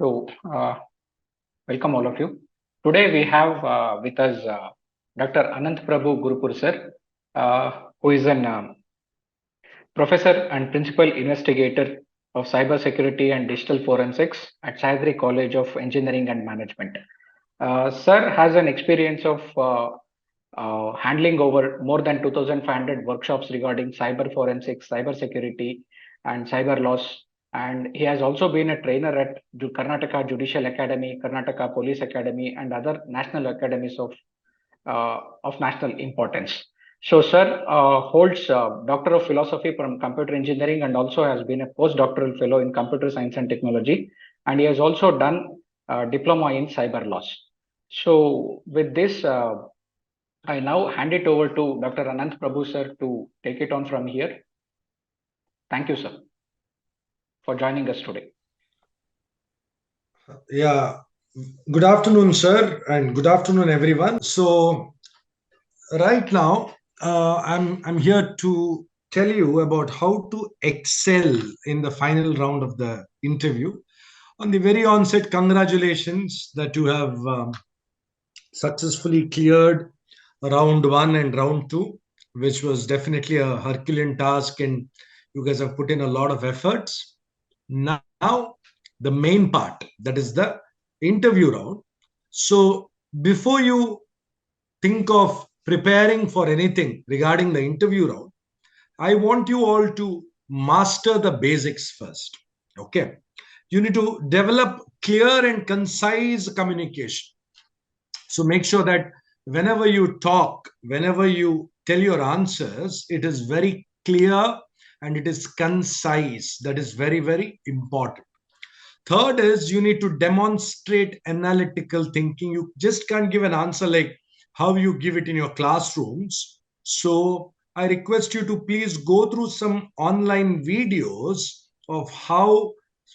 So, welcome all of you. Today we have with us Dr. Ananth Prabhu Gurupur sir, who is an professor and principal investigator of cybersecurity and digital forensics at Sahyadri College of Engineering and Management. Sir has an experience of handling over more than 2,500 workshops regarding cyber forensics, cyber security, and cyber laws. And he has also been a trainer at Karnataka Judicial Academy, Karnataka Police Academy, and other national academies of national importance. So, sir holds Doctor of Philosophy from Computer Engineering and also has been a postdoctoral fellow in Computer Science and Technology. And he has also done diploma in cyber laws. So, with this, I now hand it over to Dr. Ananth Prabhu sir to take it on from here. Thank you, sir, for joining us today. Yeah, good afternoon, sir, and good afternoon, everyone. So, right now, I'm here to tell you about how to excel in the final round of the interview. On the very onset, congratulations that you have successfully cleared round one and round two, which was definitely a Herculean task, and you guys have put in a lot of efforts. Now, the main part, that is the interview round. So, before you think of preparing for anything regarding the interview round, I want you all to master the basics first. Okay. You need to develop clear and concise communication. So make sure that whenever you talk, whenever you tell your answers, it is very clear and it is concise. That is very, very important. Third is you need to demonstrate analytical thinking. You just can't give an answer like how you give it in your classrooms. So I request you to please go through some online videos of how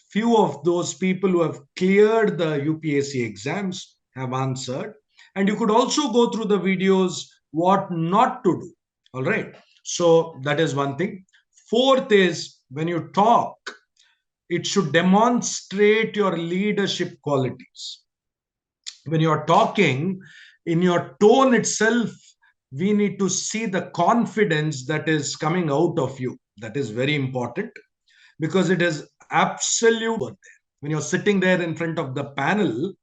few of those people who have cleared the UPSC exams have answered. And you could also go through the videos what not to do. All right. So that is one thing. Fourth is when you talk, it should demonstrate your leadership qualities. When you're talking, in your tone itself, we need to see the confidence that is coming out of you. That is very important because it is absolute. When you're sitting there in front of the panel,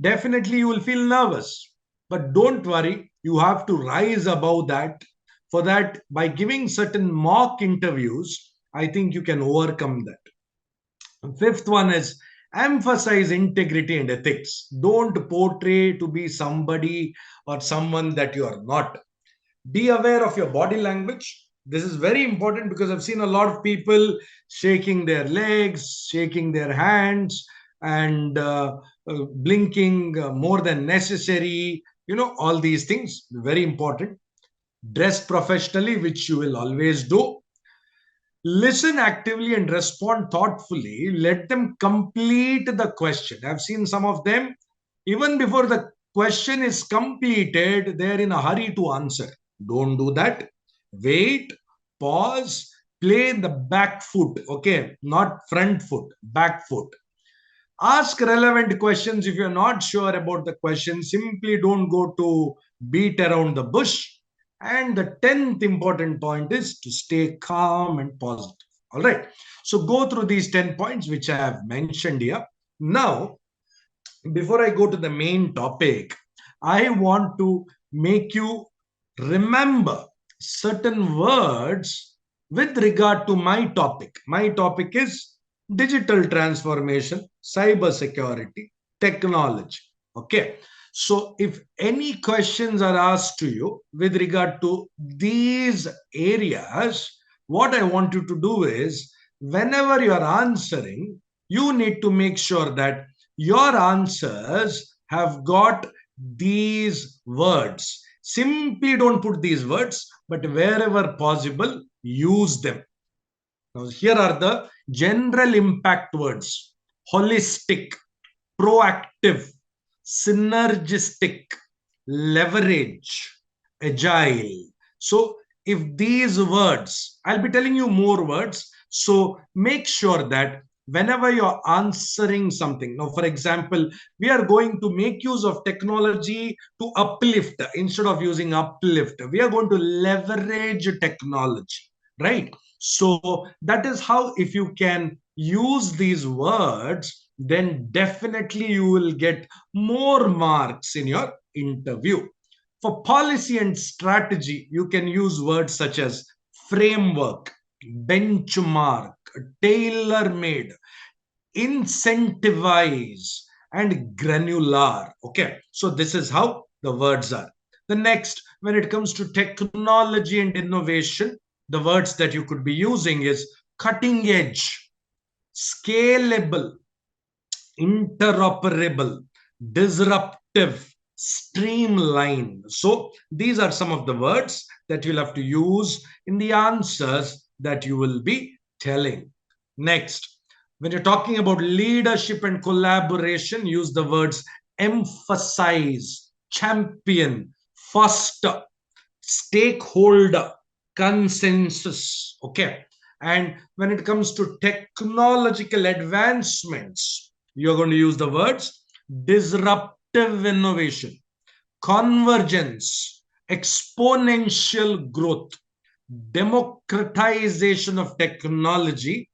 definitely you will feel nervous. But don't worry, you have to rise above that. For that, by giving certain mock interviews, I think you can overcome that. Fifth one is emphasize integrity and ethics. Don't portray to be somebody or someone that you are not. Be aware of your body language. This is very important because I've seen a lot of people shaking their legs, shaking their hands, and blinking more than necessary. You know, all these things, very important. Dress professionally, which you will always do. Listen actively and respond thoughtfully. Let them complete the question. I've seen some of them, even before the question is completed, they're in a hurry to answer. Don't do that. Wait, pause, play the back foot. Okay, not front foot, back foot. Ask relevant questions. If you're not sure about the question, simply don't go to beat around the bush. And the 10th important point is to stay calm and positive. All right. So go through these 10 points, which I have mentioned here. Now, before I go to the main topic, I want to make you remember certain words with regard to my topic. My topic is digital transformation, cyber security, technology. Okay. So if any questions are asked to you with regard to these areas, what I want you to do is whenever you are answering, you need to make sure that your answers have got these words. Simply don't put these words, but wherever possible, use them. Now, here are the general impact words: holistic, proactive, synergistic, leverage, agile. So, if these words, I'll be telling you more words. So, make sure that whenever you're answering something. Now, for example, we are going to make use of technology to uplift. Instead of using uplift, we are going to leverage technology, right? So that is how, if you can use these words, then definitely you will get more marks in your interview. For policy and strategy, you can use words such as framework, benchmark, tailor made, incentivize, and granular. Okay, so this is how the words are. The next, when it comes to technology and innovation, the words that you could be using is cutting edge, scalable, interoperable, disruptive, streamline. So these are some of the words that you'll have to use in the answers that you will be telling. Next, when you're talking about leadership and collaboration, use the words emphasize, champion, foster, stakeholder, consensus. Okay. And when it comes to technological advancements, you're going to use the words disruptive innovation, convergence, exponential growth, democratization of technology,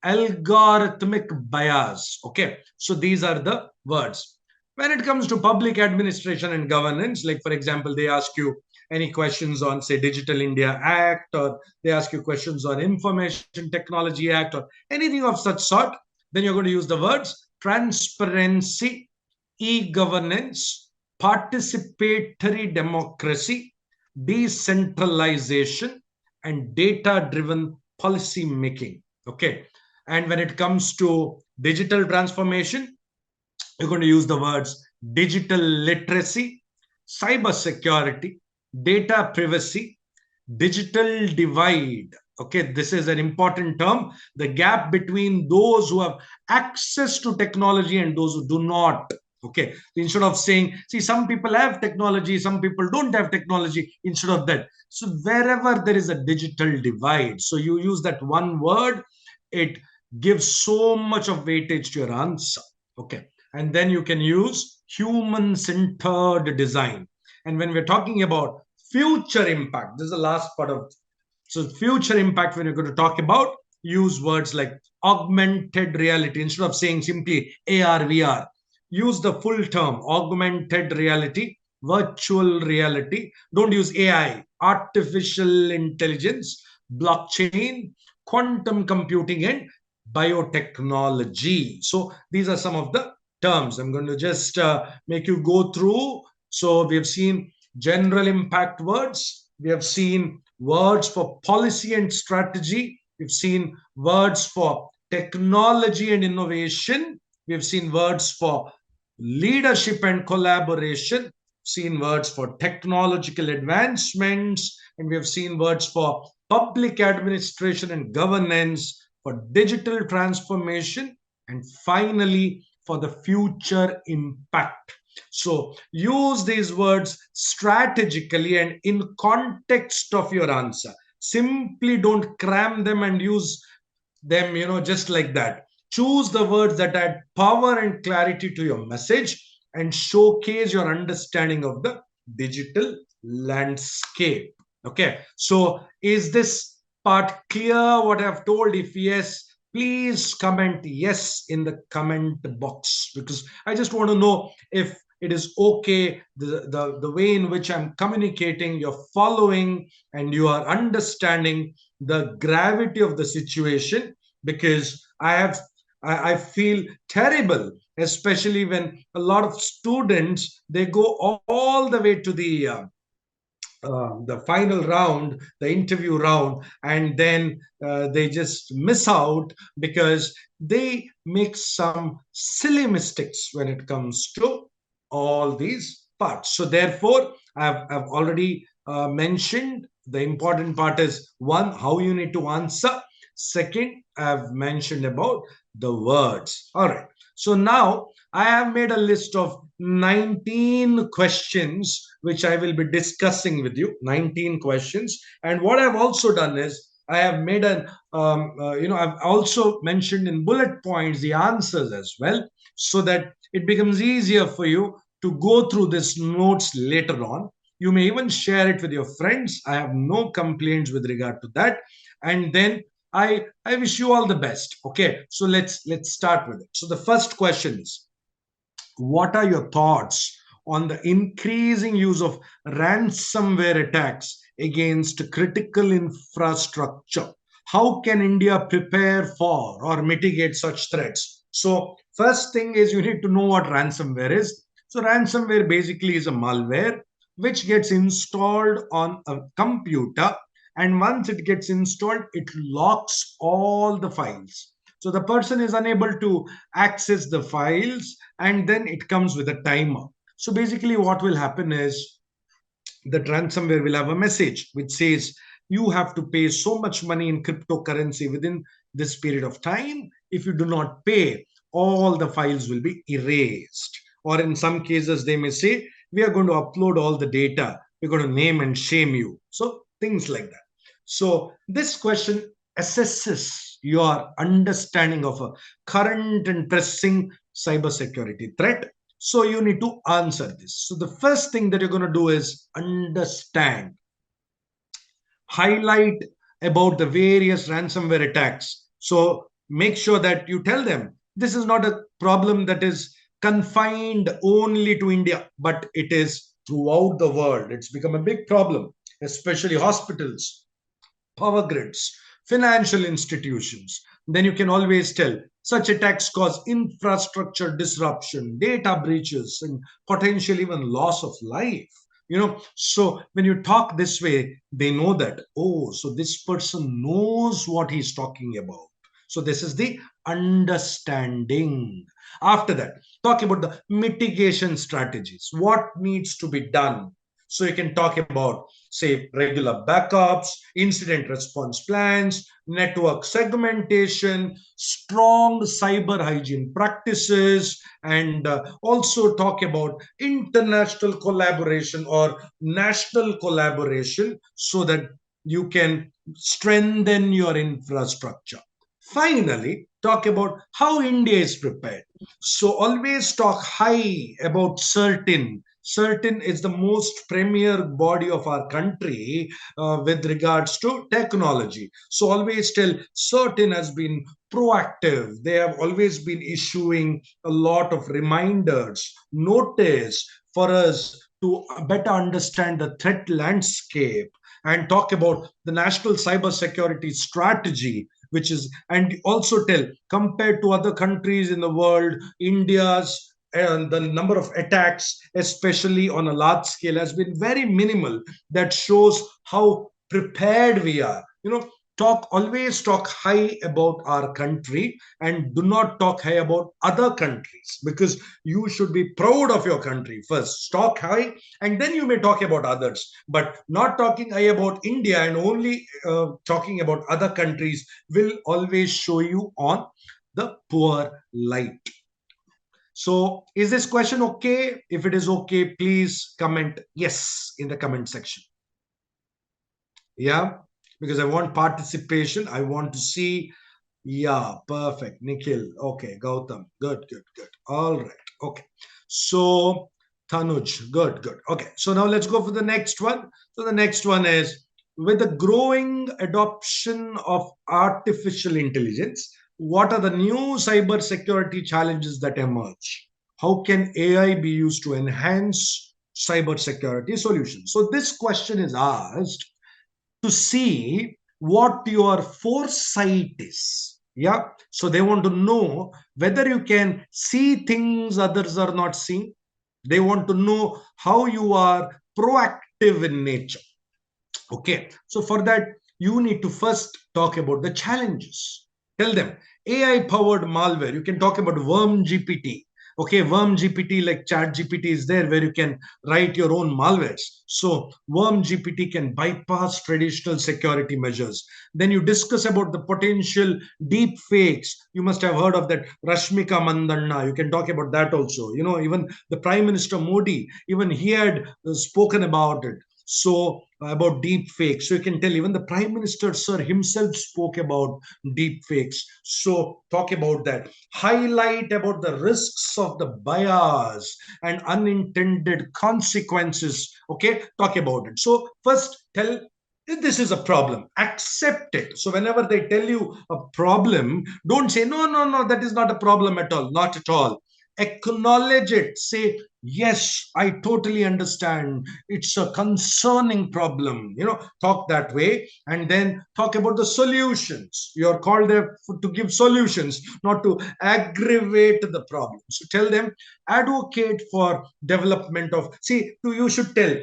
algorithmic bias. Okay, so these are the words. When it comes to public administration and governance, like for example, they ask you any questions on, say, Digital India Act, or they ask you questions on Information Technology Act, or anything of such sort, then you're going to use the words transparency, e-governance, participatory democracy, decentralization, and data-driven policy making. Okay. And when it comes to digital transformation, you're going to use the words digital literacy, cyber security, data privacy, digital divide. Okay, this is an important term. The gap between those who have access to technology and those who do not. Okay, instead of saying, see, some people have technology, some people don't have technology, instead of that. So wherever there is a digital divide, so you use that one word, it gives so much of weightage to your answer. Okay, and then you can use human centered design. And when we're talking about future impact, this is the last part of, so future impact, when you're going to talk about, use words like augmented reality. Instead of saying simply AR, VR, use the full term augmented reality, virtual reality. Don't use AI, artificial intelligence, blockchain, quantum computing, and biotechnology. So these are some of the terms. I'm going to just make you go through. So we have seen general impact words. We have seen words for policy and strategy. We've seen words for technology and innovation. We've seen words for leadership and collaboration, seen words for technological advancements, and we have seen words for public administration and governance, for digital transformation, and finally for the future impact. So use these words strategically and in context of your answer. Simply don't cram them and use them, just like that. Choose the words that add power and clarity to your message and showcase your understanding of the digital landscape. Okay, so is this part clear what I've told? If yes, please comment yes in the comment box, because I just want to know if it is okay, the way in which I'm communicating, you're following and you are understanding the gravity of the situation. Because I feel terrible, especially when a lot of students, they go all the way to the final round, the interview round, and then they just miss out because they make some silly mistakes when it comes to all these parts. So therefore, I've already mentioned the important part is one, how you need to answer. Second, I've mentioned about the words. All right. So now I have made a list of 19 questions which I will be discussing with you. 19 questions. And what I've also done is I have made I've also mentioned in bullet points the answers as well, so that it becomes easier for you to go through this notes later on. You may even share it with your friends. I have no complaints with regard to that. And then I wish you all the best. Okay, so let's start with it. So the first question is, what are your thoughts on the increasing use of ransomware attacks against critical infrastructure? How can India prepare for or mitigate such threats? So, first thing is you need to know what ransomware is. So, ransomware basically is a malware which gets installed on a computer, and once it gets installed, it locks all the files. So the person is unable to access the files, and then it comes with a timer. So basically, what will happen is the ransomware will have a message which says you have to pay so much money in cryptocurrency within this period of time. If you do not pay, all the files will be erased. Or in some cases, they may say, we are going to upload all the data, we're going to name and shame you. So things like that. So this question assesses your understanding of a current and pressing cybersecurity threat. So you need to answer this. So the first thing that you're going to do is understand, highlight about the various ransomware attacks. So make sure that you tell them this is not a problem that is confined only to India, but it is throughout the world. It's become a big problem, especially hospitals, power grids, financial institutions. Then you can always tell such attacks cause infrastructure disruption, data breaches, and potentially even loss of life. So when you talk this way, they know that, oh, so this person knows what he's talking about. So this is the understanding. After that, talk about the mitigation strategies. What needs to be done? So you can talk about, say, regular backups, incident response plans, network segmentation, strong cyber hygiene practices, and also talk about international collaboration or national collaboration so that you can strengthen your infrastructure. Finally, talk about how India is prepared. So always talk high about certain. Certain is the most premier body of our country with regards to technology. So always tell certain has been proactive. They have always been issuing a lot of reminders, notice for us to better understand the threat landscape, and talk about the national cyber security strategy, which is, and also tell, compared to other countries in the world, India's and the number of attacks, especially on a large scale, has been very minimal. That shows how prepared we are. Always talk high about our country and do not talk high about other countries, because you should be proud of your country first. Talk high, and then you may talk about others, but not talking high about India and only talking about other countries will always show you on the poor light. So is this question okay? If it is okay, please comment yes in the comment section. Yeah, because I want participation. I want to see. Yeah, perfect. Nikhil. Okay, Gautam. Good, good, good. All right. Okay. So Tanuj. Good, good. Okay. So now let's go for the next one. So the next one is, with the growing adoption of artificial intelligence, what are the new cyber security challenges that emerge? How can AI be used to enhance cyber security solutions? So this question is asked to see what your foresight is. Yeah. So they want to know whether you can see things others are not seeing. They want to know how you are proactive in nature. Okay. So for that, you need to first talk about the challenges. Tell them AI powered malware. You can talk about worm GPT. Okay, worm GPT, like chat GPT is there, where you can write your own malwares. So worm GPT can bypass traditional security measures. Then you discuss about the potential deep fakes. You must have heard of that Rashmika Mandanna. You can talk about that also. Even the Prime Minister Modi, even he had spoken about it. So about deep fakes. So you can tell even the Prime Minister, sir, himself spoke about deep fakes. So talk about that. Highlight about the risks of the bias and unintended consequences. Okay, talk about it. So first tell this is a problem, accept it. So whenever they tell you a problem, don't say no, no, no, that is not a problem at all, not at all. Acknowledge it, say yes, I totally understand, it's a concerning problem, talk that way. And then talk about the solutions. You're called there to give solutions, not to aggravate the problem. So tell them, advocate for development of, see, to you should tell,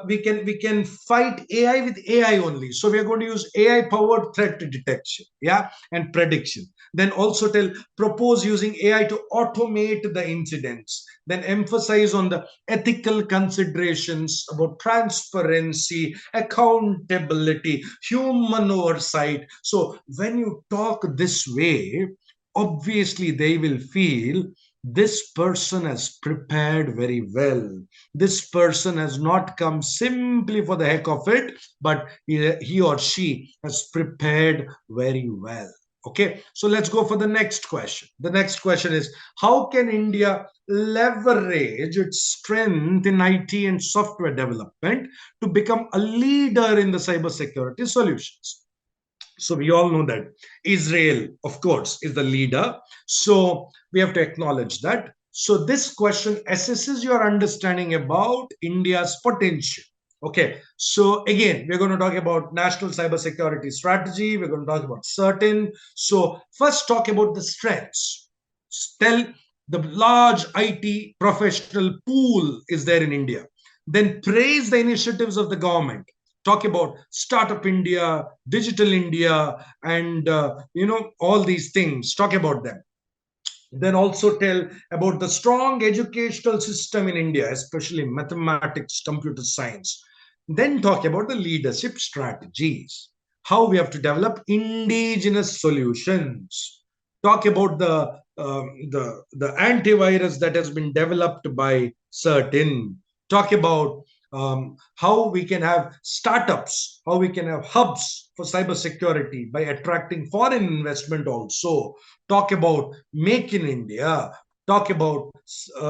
we can fight AI with AI only. So we are going to use AI powered threat detection, yeah, and prediction. Then also tell, propose using AI to automate the incidents. Then emphasize on the ethical considerations about transparency, accountability, human oversight. So when you talk this way, obviously they will feel this person has prepared very well. This person has not come simply for the heck of it, but he or she has prepared very well. Okay, so let's go for the next question. The next question is, how can India leverage its strength in IT and software development to become a leader in the cybersecurity solutions? So we all know that Israel, of course, is the leader. So we have to acknowledge that. So this question assesses your understanding about India's potential. Okay, so again, we're going to talk about national cybersecurity strategy. We're going to talk about certain. So first, talk about the strengths. Tell the large IT professional pool is there in India. Then praise the initiatives of the government. Talk about Startup India, Digital India, and all these things. Talk about them. Then also tell about the strong educational system in India, especially mathematics, computer science. Then talk about the leadership strategies, how we have to develop indigenous solutions. Talk about the antivirus that has been developed by certain. Talk about how we can have startups, how we can have hubs for cybersecurity by attracting foreign investment also. Talk about Make in India. Talk about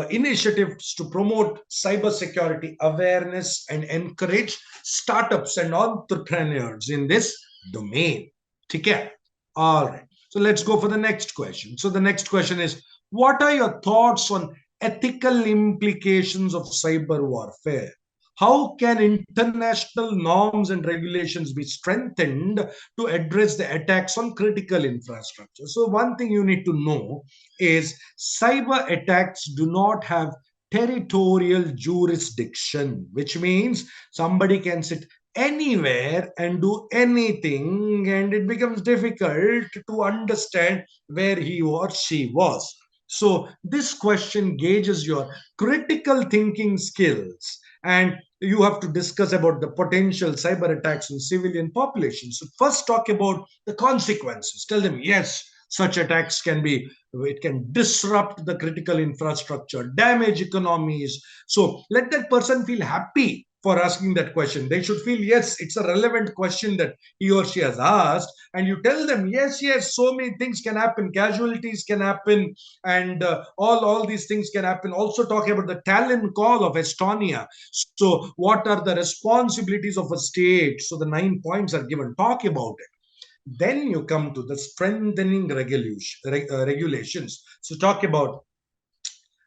initiatives to promote cybersecurity awareness and encourage startups and entrepreneurs in this domain. Okay. All right. So let's go for the next question. So the next question is, what are your thoughts on ethical implications of cyber warfare? How can international norms and regulations be strengthened to address the attacks on critical infrastructure? So, one thing you need to know is cyber attacks do not have territorial jurisdiction, which means somebody can sit anywhere and do anything, and it becomes difficult to understand where he or she was. So, this question gauges your critical thinking skills, and you have to discuss about the potential cyber attacks on civilian populations. So first talk about the consequences. Tell them, yes, such attacks can be, it can disrupt the critical infrastructure, damage economies. So let that person feel happy for asking that question. They should feel, yes, it's a relevant question that he or she has asked. And you tell them, yes, yes, so many things can happen, casualties can happen, and all these things can happen. Also talk about the Tallinn call of Estonia. So what are the responsibilities of a state? So the 9 points are given. Talk about it. Then you come to the strengthening regulations. So talk about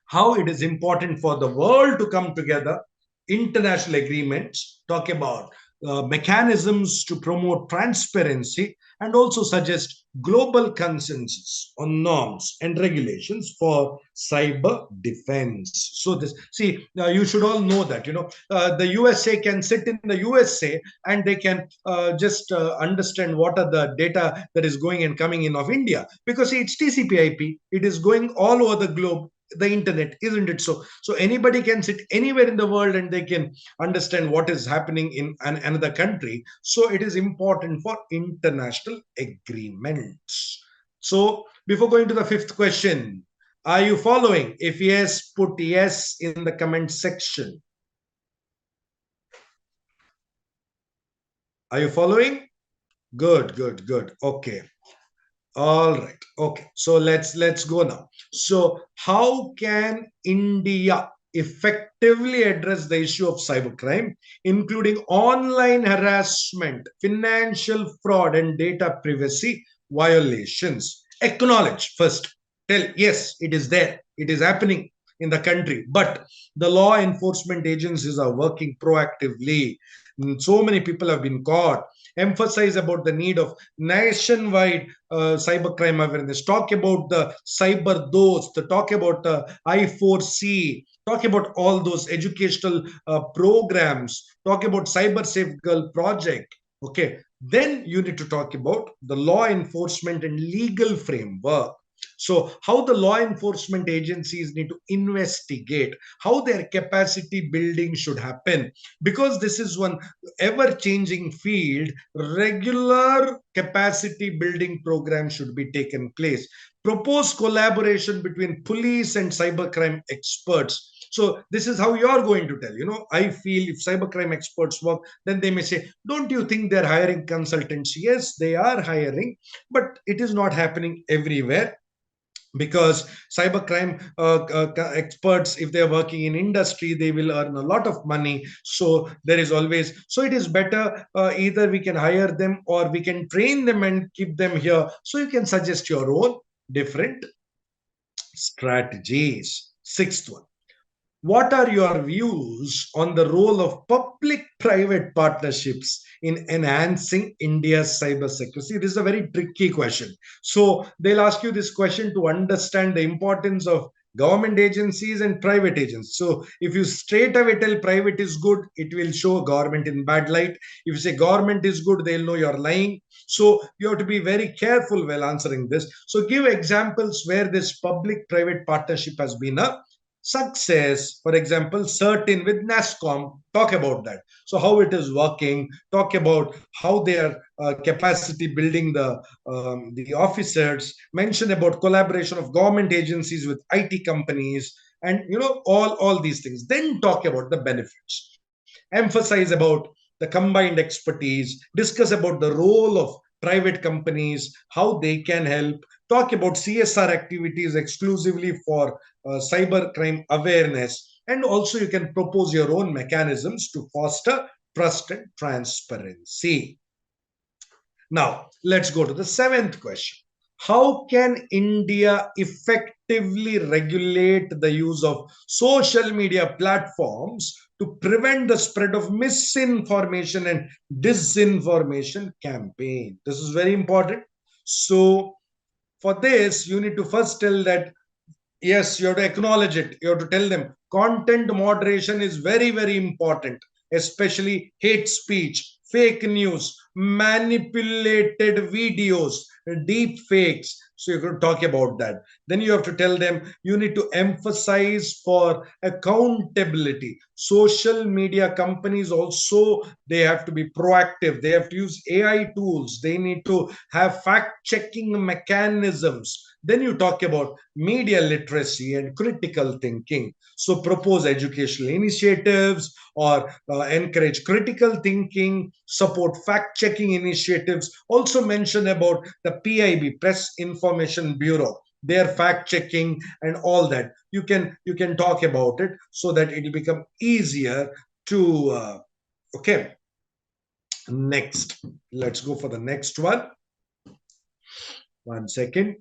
how it is important for the world to come together, international agreements, talk about mechanisms to promote transparency, and also suggest global consensus on norms and regulations for cyber defense. So this, see, you should all know that, the USA can sit in the USA and they can just understand what are the data that is going and coming in of India, because see, it's TCP/IP, it is going all over the globe, the internet, isn't it? So anybody can sit anywhere in the world and they can understand what is happening in another country. So it is important for international agreements. So before going to the fifth question, are you following? If yes, put yes in the comment section. Are you following? Good, good, good. Okay. All right. Okay. So let's go now. So how can India effectively address the issue of cybercrime, including online harassment, financial fraud, and data privacy violations? Acknowledge first. Tell yes, it is there. It is happening in the country, but the law enforcement agencies are working proactively. So many people have been caught. Emphasize about the need of nationwide cybercrime awareness. Talk about the cyber dost. Talk about the I4C. Talk about all those educational programs. Talk about cyber safe girl project. Okay, then you need to talk about the law enforcement and legal framework. So how the law enforcement agencies need to investigate, how their capacity building should happen, because this is one ever changing field. Regular capacity building program should be taken place. Propose collaboration between police and cybercrime experts. So this is how you're going to tell, I feel if cybercrime experts work, then they may say, don't you think they're hiring consultants? Yes, they are hiring, but it is not happening everywhere, because cybercrime experts, if they're working in industry, they will earn a lot of money. So there is always, so it is better, either we can hire them or we can train them and keep them here. So you can suggest your own different strategies. Sixth one, what are your views on the role of public private partnerships in enhancing India's cyber security? This is a very tricky question. So they'll ask you this question to understand the importance of government agencies and private agencies. So if you straight away tell private is good, it will show government in bad light. If you say government is good, they'll know you're lying. So you have to be very careful while answering this. So give examples where this public private partnership has been a success. For example, certain with NASCOM, talk about that. So how it is working, talk about how they are capacity building the officers, mention about collaboration of government agencies with IT companies, and all these things. Then talk about the benefits, emphasize about the combined expertise, discuss about the role of private companies, how they can help, talk about CSR activities exclusively for cybercrime awareness, and also you can propose your own mechanisms to foster trust and transparency. Now, let's go to the seventh question. How can India effectively regulate the use of social media platforms to prevent the spread of misinformation and disinformation campaign? This is very important. So, for this, you need to first tell that yes, you have to acknowledge it. You have to tell them content moderation is very, very important, especially hate speech, fake news, manipulated videos, deep fakes. So you could talk about that. Then you have to tell them you need to emphasize for accountability. Social media companies also, they have to be proactive. They have to use AI tools. They need to have fact checking mechanisms. Then you talk about media literacy and critical thinking. So propose educational initiatives or encourage critical thinking, support fact checking initiatives. Also mention about the PIB, Press Information Bureau, their fact checking and all that. You can talk about it so that it will become easier to okay. Next, let's go for the next one. 1 second.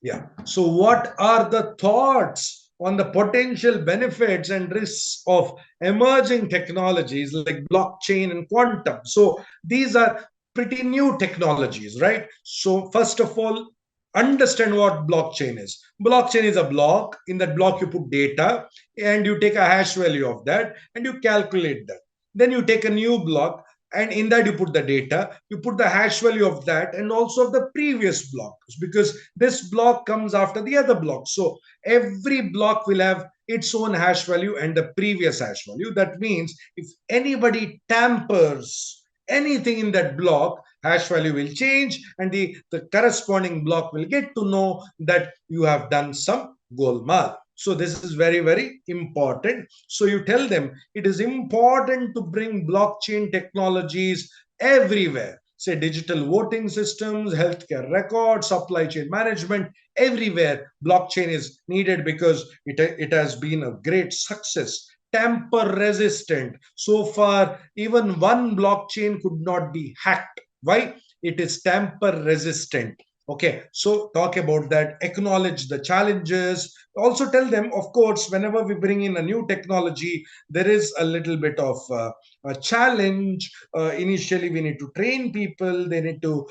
Yeah. So, what are the thoughts on the potential benefits and risks of emerging technologies like blockchain and quantum? So, these are pretty new technologies, right? So, first of all, understand what blockchain is. Blockchain is a block. In that block, you put data and you take a hash value of that and you calculate that. Then you take a new block, and in that you put the data, you put the hash value of that and also of the previous block, because this block comes after the other block. So every block will have its own hash value and the previous hash value. That means if anybody tampers anything in that block, hash value will change and the corresponding block will get to know that you have done some golmaal. So this is very, very important. So you tell them it is important to bring blockchain technologies everywhere. Say digital voting systems, healthcare records, supply chain management, everywhere blockchain is needed because it has been a great success. Tamper resistant. So far, even one blockchain could not be hacked. Why? It is tamper resistant. Okay, so talk about that, acknowledge the challenges. Also tell them, of course, whenever we bring in a new technology, there is a little bit of a challenge. Initially, we need to train people, they need to,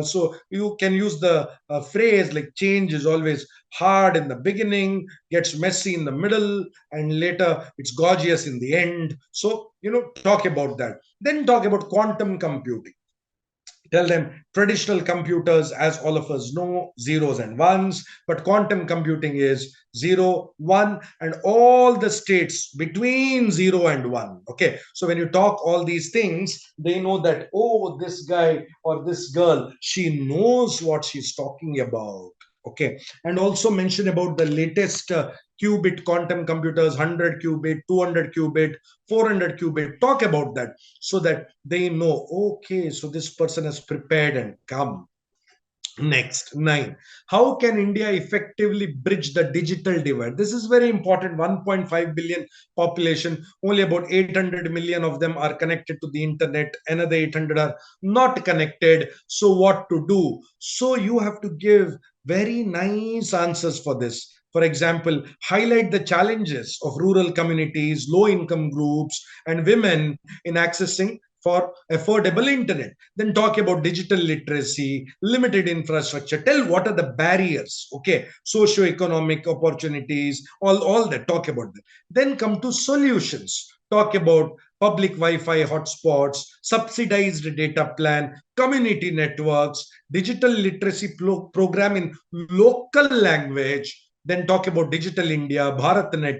so you can use the phrase like change is always hard in the beginning, gets messy in the middle, and later it's gorgeous in the end. So, talk about that. Then talk about quantum computing. Tell them traditional computers, as all of us know, zeros and ones, but quantum computing is zero, one, and all the states between zero and one. Okay, so when you talk all these things, they know that, oh, this guy or this girl, she knows what she's talking about. Okay, and also mention about the latest qubit quantum computers, 100 qubit, 200 qubit, 400 qubit. Talk about that so that they know, okay, so this person has prepared and come. Next, 9. How can India effectively bridge the digital divide? This is very important. 1.5 billion population, only about 800 million of them are connected to the internet. Another 800 are not connected. So, what to do? So, you have to give very nice answers for this. For example, highlight the challenges of rural communities, low income groups, and women in accessing for affordable internet. Then talk about digital literacy, limited infrastructure. Tell what are the barriers, okay, socio-economic opportunities, all that. Talk about that. Then come to solutions. Talk about public Wi-Fi hotspots, subsidized data plan, community networks, digital literacy program in local language. Then talk about digital India, BharatNet.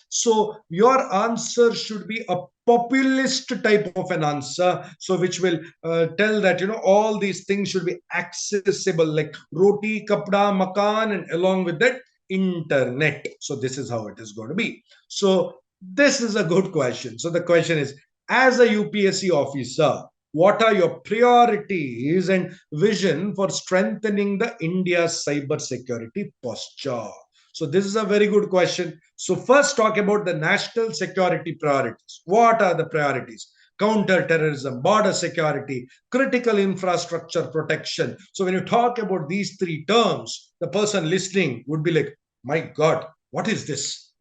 So your answer should be a populist type of an answer, so which will tell that all these things should be accessible, like roti, kapda, makan, and along with that, internet. So this is how it is going to be. So this is a good question. So the question is, as a UPSC officer, what are your priorities and vision for strengthening the India's cyber security posture? So this is a very good question. So first talk about the national security priorities. What are the priorities? Counter-terrorism, border security, critical infrastructure protection. So when you talk about these three terms, the person listening would be like, my God, what is this?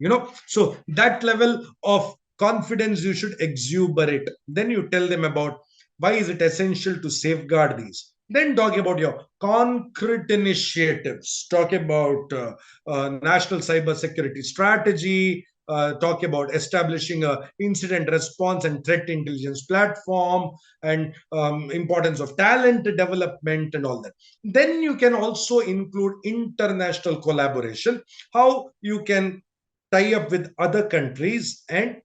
So that level of confidence you should exuberate. Then you tell them about why is it essential to safeguard these. Then talk about your concrete initiatives. Talk about national cyber security strategy. Talk about establishing a incident response and threat intelligence platform, and importance of talent development and all that. Then you can also include international collaboration, how you can tie up with other countries and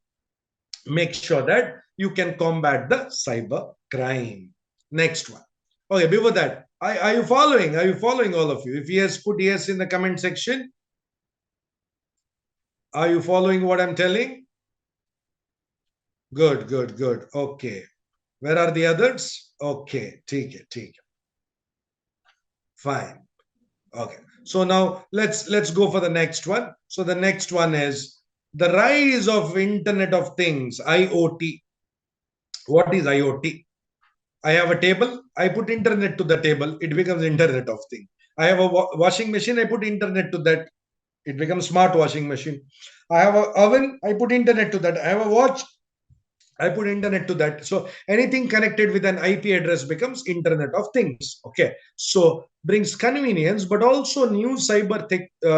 make sure that you can combat the cyber crime. Next one. Okay, before that, are you following? Are you following, all of you? If yes, put yes in the comment section. Are you following what I'm telling? Good, good, good. Okay. Where are the others? Okay, take it. Fine. Okay. So now let's go for the next one. So the next one is the rise of Internet of Things, IoT. What is IoT? I have a table, I put internet to the table, it becomes Internet of Thing. I have a washing machine, I put internet to that, it becomes smart washing machine. I have a oven, I put internet to that. I have a watch, I put internet to that. So anything connected with an IP address becomes Internet of Things. Okay. So brings convenience, but also new cyber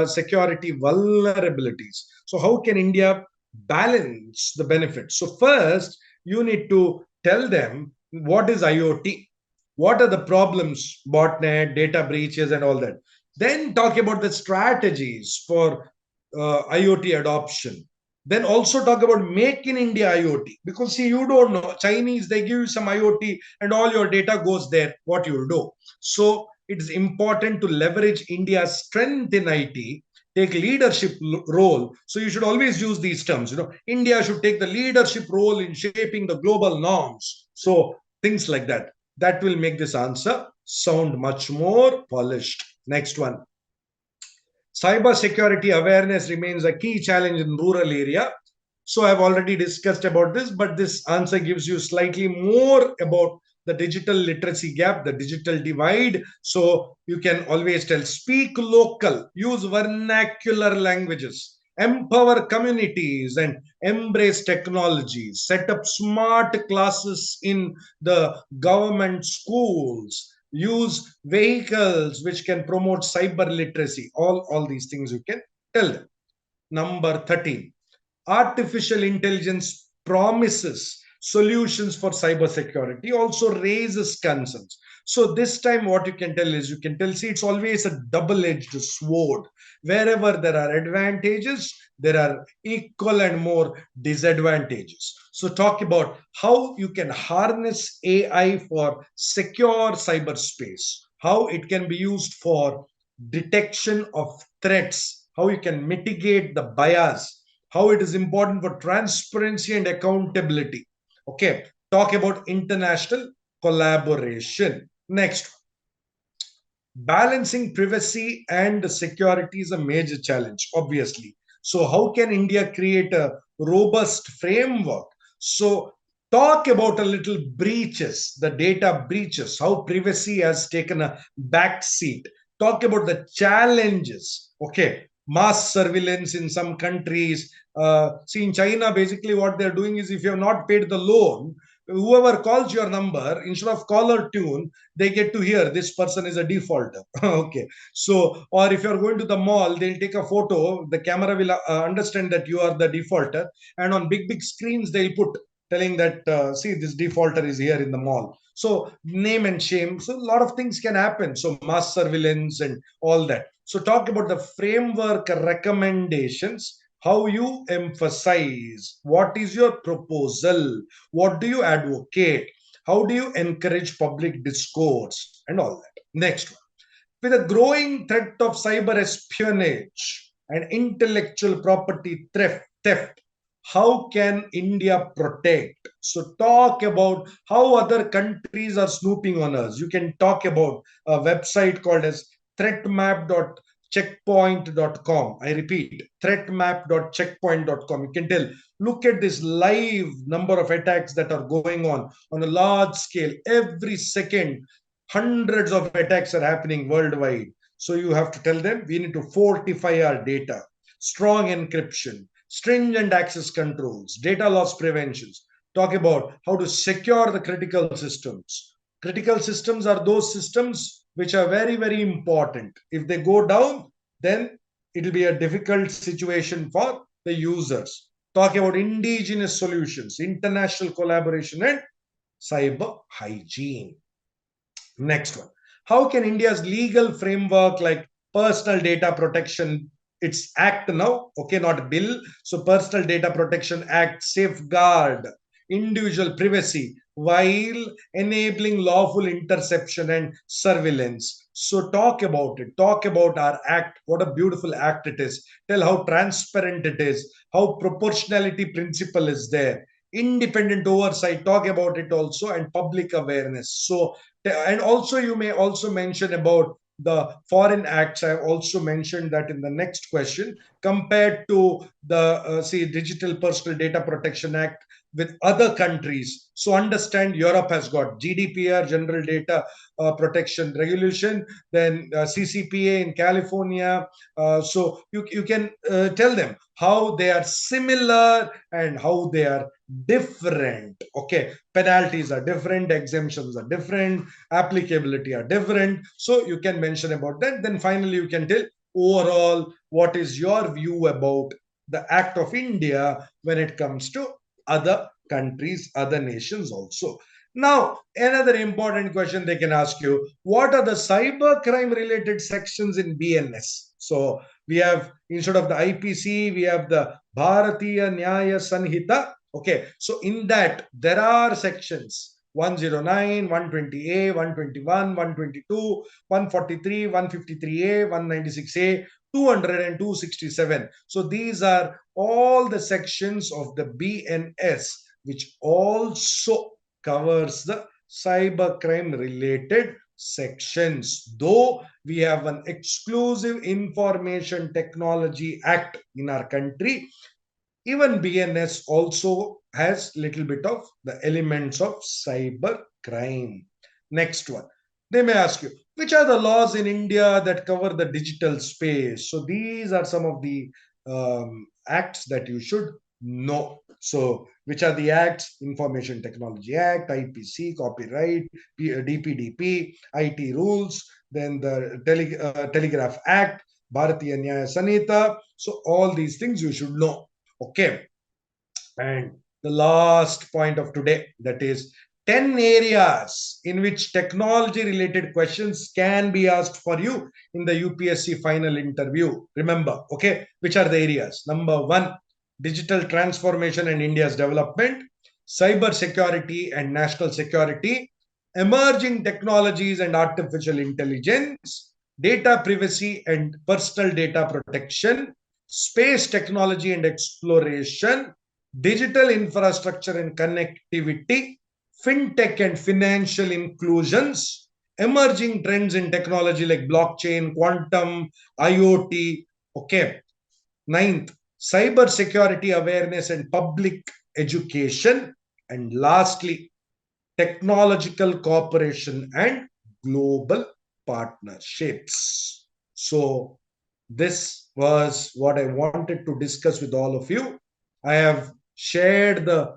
security vulnerabilities. So how can India balance the benefits? So first, you need to tell them what is IoT, what are the problems, botnet, data breaches, and all that. Then talk about the strategies for IoT adoption. Then also talk about make in India IoT, because see, you don't know, Chinese, they give you some IoT and all your data goes there, what you'll do. So it's important to leverage India's strength in IT. take leadership role. So you should always use these terms. India should take the leadership role in shaping the global norms. So things like that. That will make this answer sound much more polished. Next one. Cyber security awareness remains a key challenge in rural area. So I've already discussed about this, but this answer gives you slightly more about the digital literacy gap, the digital divide. So you can always tell, speak local, use vernacular languages, empower communities, and embrace technology. Set up smart classes in the government schools, use vehicles which can promote cyber literacy. All these things you can tell them. Number 13, artificial intelligence promises solutions for cybersecurity, also raises concerns. So this time what you can tell is, you can tell, see, it's always a double-edged sword. Wherever there are advantages, there are equal and more disadvantages. So talk about how you can harness AI for secure cyberspace, how it can be used for detection of threats, how you can mitigate the bias, how it is important for transparency and accountability. Okay, talk about international collaboration. Next, balancing privacy and security is a major challenge, obviously. So how can India create a robust framework? So talk about a little breaches, the data breaches, how privacy has taken a back seat. Talk about the challenges. Okay, mass surveillance in some countries. See, in China, basically what they're doing is, if you have not paid the loan, whoever calls your number, instead of caller tune, they get to hear this person is a defaulter. Okay, so, or if you're going to the mall, they'll take a photo, the camera will understand that you are the defaulter, and on big screens they'll put telling that, see, this defaulter is here in the mall. So name and shame. So a lot of things can happen. So mass surveillance and all that. So talk about the framework recommendations, how you emphasize, what is your proposal, what do you advocate, how do you encourage public discourse, and all that. Next one. With a growing threat of cyber espionage and intellectual property theft, how can India protect? So talk about how other countries are snooping on us. You can talk about a website called as threatmap.checkpoint.com. I repeat, threatmap.checkpoint.com. You can tell, look at this live number of attacks that are going on a large scale. Every second, hundreds of attacks are happening worldwide. So you have to tell them, we need to fortify our data, strong encryption, stringent access controls, data loss preventions. Talk about how to secure the critical systems. Critical systems are those systems which are very important. If they go down, then it will be a difficult situation for the users. Talk about indigenous solutions, international collaboration, and cyber hygiene. Next one. How can India's legal framework, like personal data protection, it's act now, okay, not bill. So personal data protection act safeguard individual privacy while enabling lawful interception and surveillance. So talk about it. Talk about our act. What a beautiful act it is. Tell how transparent it is, how proportionality principle is there, independent oversight. Talk about it also, and public awareness. So, and also you may also mention about the foreign acts. I have also mentioned that in the next question, compared to the Digital Personal Data Protection Act with other countries. So understand, Europe has got GDPR, General Data Protection Regulation, then CCPA in California. So you can tell them how they are similar and how they are different. Okay, penalties are different, exemptions are different, applicability are different. So you can mention about that. Then finally you can tell overall what is your view about the act of India when it comes to other countries, other nations also. Now, another important question they can ask you, what are the cyber crime related sections in BNS? So we have, instead of the IPC, we have the Bharatiya Nyaya Sanhita. Okay, so in that there are sections 109, 120A, 121, 122, 143, 153A, 196A, 200 and 267. So these are all the sections of the BNS which also covers the cybercrime related sections. Though we have an exclusive Information Technology Act in our country, even BNS also has little bit of the elements of cyber crime. Next one. They may ask you, which are the laws in India that cover the digital space? So these are some of the acts that you should know. So which are the acts? Information Technology Act, IPC, Copyright, DPDP, IT rules, then the Telegraph Act, Bharatiya Nyaya Sanhita. So all these things you should know. Okay. And the last point of today, that is 10 areas in which technology related questions can be asked for you in the UPSC final interview. Remember, okay, which are the areas? Number 1, digital transformation and India's development, cyber security and national security, emerging technologies and artificial intelligence, data privacy and personal data protection, space technology and exploration, digital infrastructure and connectivity, fintech and financial inclusions, emerging trends in technology like blockchain, quantum, IoT. Okay. 9th, cyber security awareness and public education. And lastly, technological cooperation and global partnerships. So this was what I wanted to discuss with all of you. I have shared the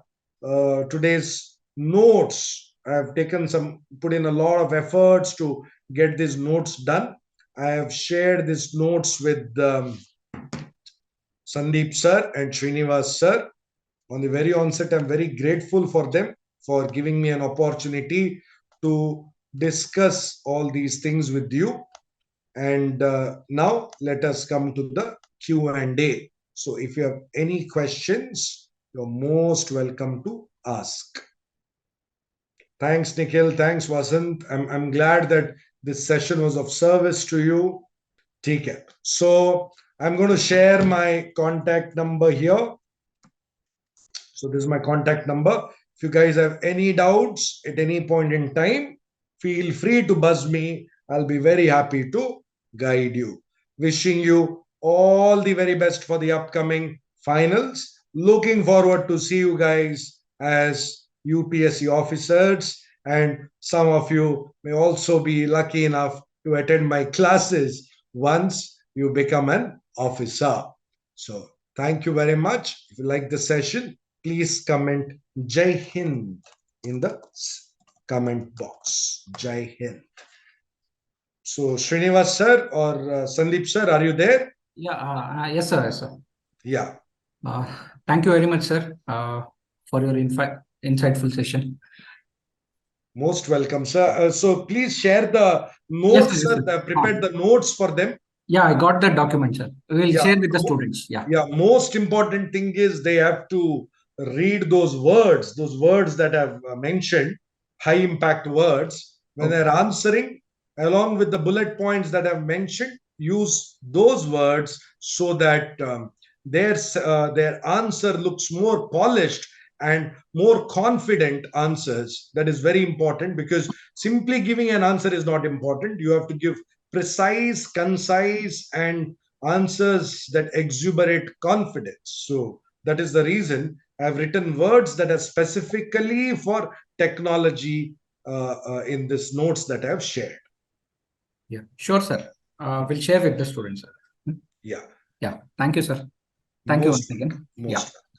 today's notes. I have put in a lot of efforts to get these notes done. I have shared these notes with Sandeep sir and Srinivas sir. On the very onset, I'm very grateful for them for giving me an opportunity to discuss all these things with you. And now let us come to the Q&A. So if you have any questions, you're most welcome to ask. Thanks, Nikhil. Thanks, Vasant. I'm glad that this session was of service to you. Take care. So I'm going to share my contact number here. So this is my contact number. If you guys have any doubts at any point in time, feel free to buzz me. I'll be very happy to guide you. Wishing you all the very best for the upcoming finals. Looking forward to see you guys as UPSC officers, and some of you may also be lucky enough to attend my classes once you become an officer. So thank you very much. If you like the session, please comment Jai Hind in the comment box. Jai Hind. So Srinivas sir or Sandeep sir, are you there? Yeah, yes sir, yes sir. Yeah. Thank you very much, sir, for your insightful session. Most welcome, sir. So please share the notes, yes, sir. Prepared the notes for them. Yeah, I got the document, sir. We will share with the students. Yeah. Yeah. Most important thing is they have to read those words that I've mentioned, high impact words. When they're answering, along with the bullet points that I've mentioned, use those words so that their answer looks more polished and more confident answers. That is very important, because simply giving an answer is not important. You have to give precise, concise, and answers that exuberate confidence. So that is the reason I've written words that are specifically for technology in this notes that I've shared. Yeah, sure, sir. We'll share with the students, sir. Yeah. Yeah. Thank you, sir. Thank you once again. Most